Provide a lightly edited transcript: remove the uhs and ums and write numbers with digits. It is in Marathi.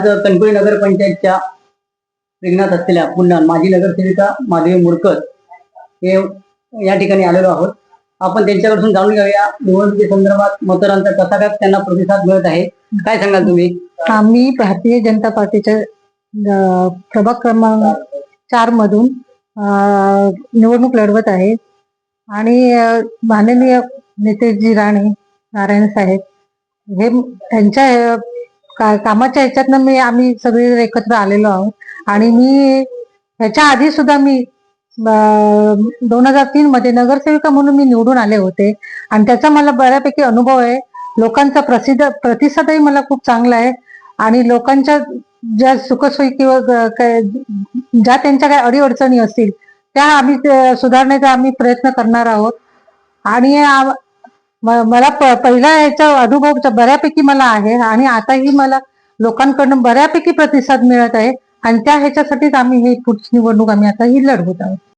आज कणकवली नगरपंचायतच्या रिंगणात असलेल्या पुन्हा माजी नगरसेविका माधवी मुरकर हे या ठिकाणी आलेलो आहोत. आपण त्यांच्याकडून जाणून घेऊया निवडणुकी संदर्भात मतदारांचा कसा काय त्यांना प्रतिसाद मिळत आहे. काय सांगाल तुम्ही? आम्ही भारतीय जनता पार्टीच्या प्रभाग क्रमांक 4 मधून निवडणूक लढवत आहे आणि माननीय नितेशजी राणे नारायण साहेब हे त्यांच्या कामाच्या ह्याच्यातनं आम्ही सगळे एकत्र आलेलो आहोत. आणि मी ह्याच्या आधी सुद्धा मी 2003 मध्ये नगरसेविका म्हणून मी निवडून आले होते आणि त्याचा मला बऱ्यापैकी अनुभव आहे. लोकांचा प्रतिसादही मला खूप चांगला आहे आणि लोकांच्या ज्या सुखसोयी किंवा ज्या त्यांच्या काही अडीअडचणी असतील त्या आम्ही सुधारण्याचा आम्ही प्रयत्न करणार आहोत. आणि मला पहिला ह्याचा अनुभव बऱ्यापैकी मला आहे आणि आताही मला लोकांकडून बऱ्यापैकी प्रतिसाद मिळत आहे आणि त्या ह्याच्यासाठीच आम्ही ही पुढची निवडणूक आम्ही आता ही लढवत आहोत.